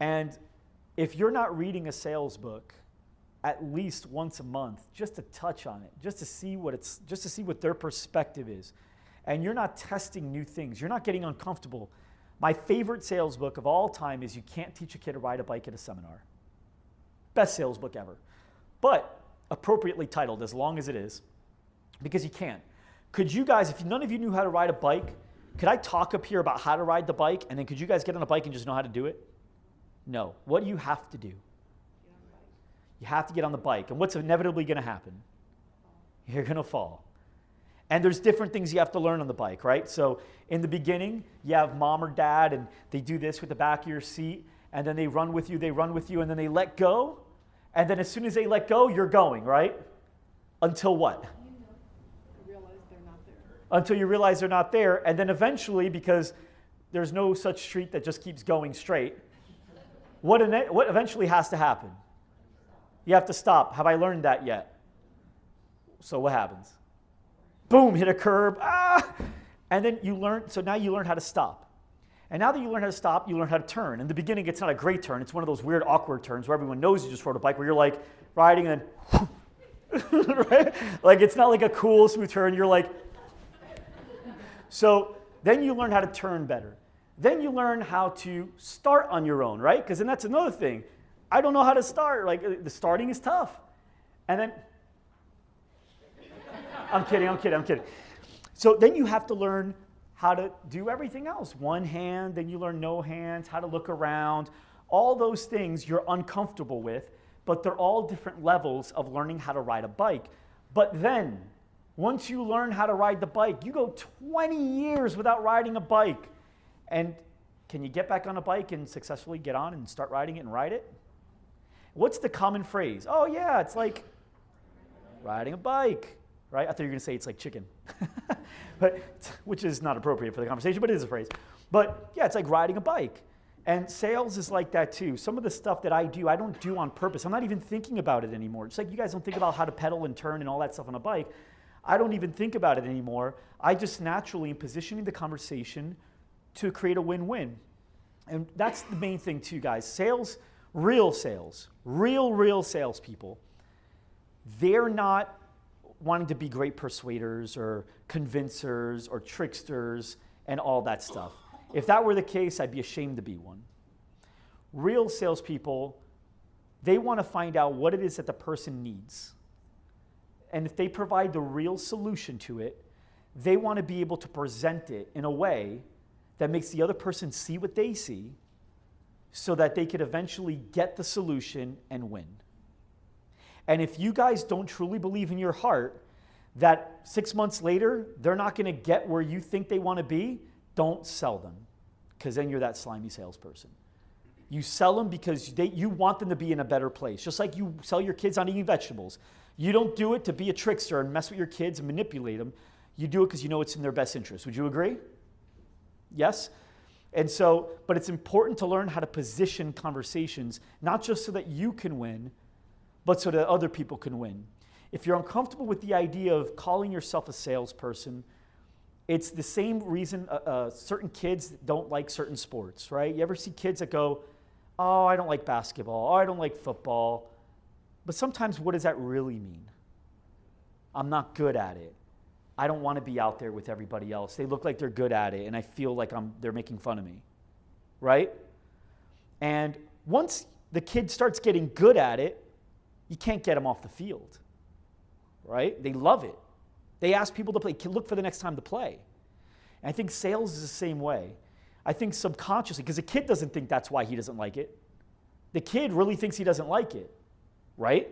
And if you're not reading a sales book at least once a month, just to touch on it, just to see what their perspective is, and you're not testing new things, you're not getting uncomfortable. My favorite sales book of all time is You Can't Teach a Kid to Ride a Bike at a Seminar. Best sales book ever. But appropriately titled, as long as it is, because you can't. Could you guys, if none of you knew how to ride a bike, could I talk up here about how to ride the bike, and then could you guys get on a bike and just know how to do it? No. What do you have to do? You have to get on the bike. And what's inevitably going to happen? You're going to fall. And there's different things you have to learn on the bike, right? So in the beginning, you have mom or dad, and they do this with the back of your seat, and then they run with you, and then they let go. And then as soon as they let go, you're going, right? Until what? Until you realize they're not there. And then eventually, because there's no such street that just keeps going straight, what eventually has to happen? You have to stop. Have I learned that yet? So what happens? Boom, hit a curb. Ah! And then so now you learn how to stop. And now that you learn how to stop, you learn how to turn. In the beginning, it's not a great turn. It's one of those weird, awkward turns where everyone knows you just rode a bike, where you're like riding and then, right? Like it's not like a cool, smooth turn. You're like, so then you learn how to turn better. Then you learn how to start on your own, right? Because then that's another thing. I don't know how to start. Like the starting is tough. And then, I'm kidding. So then you have to learn how to do everything else. One hand, then you learn no hands, how to look around. All those things you're uncomfortable with, but they're all different levels of learning how to ride a bike. But then, once you learn how to ride the bike, you go 20 years without riding a bike. And can you get back on a bike and successfully get on and start riding it and ride it? What's the common phrase? Oh yeah, it's like riding a bike, right? I thought you were going to say it's like chicken, which is not appropriate for the conversation, but it is a phrase. But yeah, it's like riding a bike. And sales is like that too. Some of the stuff that I don't do on purpose. I'm not even thinking about it anymore. Just like you guys don't think about how to pedal and turn and all that stuff on a bike. I don't even think about it anymore. I just naturally am positioning the conversation to create a win-win. And that's the main thing too, guys. Sales, real salespeople, they're not wanting to be great persuaders or convincers or tricksters and all that stuff. If that were the case, I'd be ashamed to be one. Real salespeople, they want to find out what it is that the person needs. And if they provide the real solution to it, they want to be able to present it in a way that makes the other person see what they see so that they could eventually get the solution and win. And if you guys don't truly believe in your heart that 6 months later, they're not going to get where you think they want to be, don't sell them, because then you're that slimy salesperson. You sell them because you want them to be in a better place, just like you sell your kids on eating vegetables. You don't do it to be a trickster and mess with your kids and manipulate them. You do it because you know it's in their best interest. Would you agree? Yes? And so, but it's important to learn how to position conversations, not just so that you can win, but so that other people can win. If you're uncomfortable with the idea of calling yourself a salesperson, it's the same reason certain kids don't like certain sports, right? You ever see kids that go, oh, I don't like basketball, oh, I don't like football. But sometimes what does that really mean? I'm not good at it. I don't want to be out there with everybody else. They look like they're good at it, and I feel like they're making fun of me, right? And once the kid starts getting good at it, you can't get them off the field, right? They love it. They ask people to play, look for the next time to play. And I think sales is the same way. I think subconsciously, because the kid doesn't think that's why he doesn't like it. The kid really thinks he doesn't like it, right?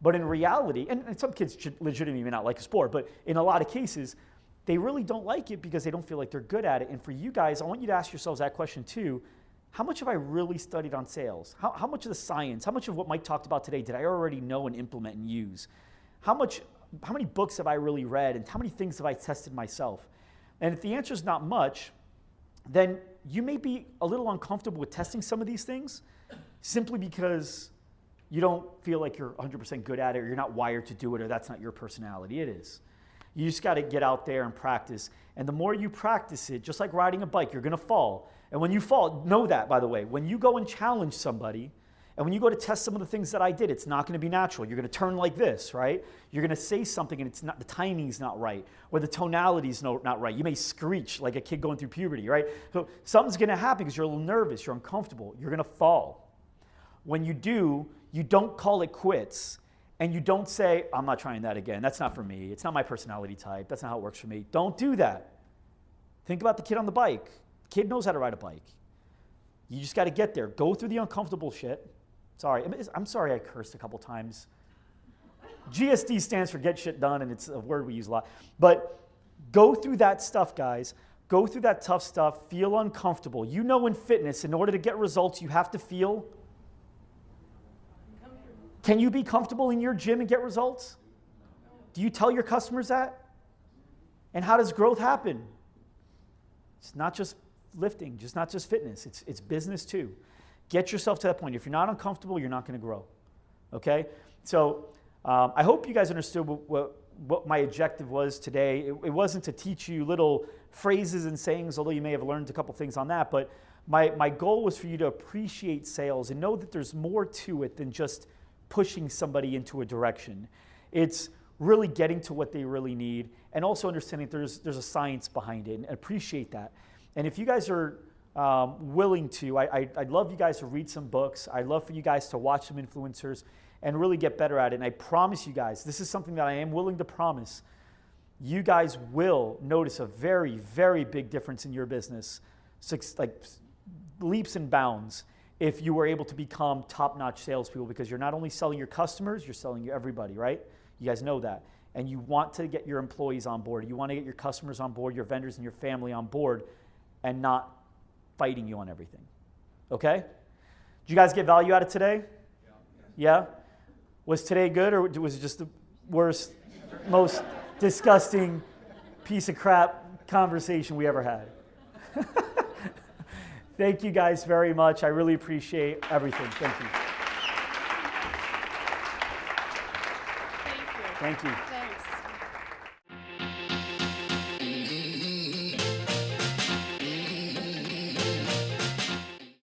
But in reality, and some kids legitimately may not like a sport, but in a lot of cases, they really don't like it because they don't feel like they're good at it. And for you guys, I want you to ask yourselves that question too. How much have I really studied on sales? How much of the science, how much of what Mike talked about today did I already know and implement and use? How many books have I really read, and how many things have I tested myself? And if the answer is not much, then you may be a little uncomfortable with testing some of these things simply because you don't feel like you're 100% good at it, or you're not wired to do it, or that's not your personality. It is. You just got to get out there and practice. And the more you practice it, just like riding a bike, you're going to fall. And when you fall, know that, by the way, when you go and challenge somebody, and when you go to test some of the things that I did, it's not going to be natural. You're going to turn like this, right? You're going to say something and it's not, the timing's not right, or the tonality's not right. You may screech like a kid going through puberty, right? So something's going to happen because you're a little nervous, you're uncomfortable, you're going to fall. When you do, you don't call it quits, and you don't say, I'm not trying that again. That's not for me. It's not my personality type. That's not how it works for me. Don't do that. Think about the kid on the bike. The kid knows how to ride a bike. You just got to get there. Go through the uncomfortable shit. Sorry, I'm sorry I cursed a couple times. GSD stands for get shit done, and it's a word we use a lot. But go through that stuff, guys. Go through that tough stuff. Feel uncomfortable. You know in fitness, in order to get results, you have to feel. Can you be comfortable in your gym and get results? Do you tell your customers that? And how does growth happen? It's not just lifting, just not just fitness. It's business too. Get yourself to that point. If you're not uncomfortable, you're not going to grow. Okay? So I hope you guys understood what my objective was today. It wasn't to teach you little phrases and sayings, although you may have learned a couple things on that. But my goal was for you to appreciate sales and know that there's more to it than just pushing somebody into a direction. It's really getting to what they really need, and also understanding there's a science behind it, and appreciate that. And if you guys are willing to, I'd love you guys to read some books. I'd love for you guys to watch some influencers and really get better at it. And I promise you guys, this is something that I am willing to promise, you guys will notice a very, very big difference in your business, like leaps and bounds, if you were able to become top-notch salespeople, because you're not only selling your customers, you're selling everybody, right? You guys know that. And you want to get your employees on board. You want to get your customers on board, your vendors and your family on board, and not fighting you on everything. Okay? Did you guys get value out of today? Yeah? Was today good, or was it just the worst, most disgusting piece of crap conversation we ever had? Thank you guys very much. I really appreciate everything. Thank you. Thank you. Thank you.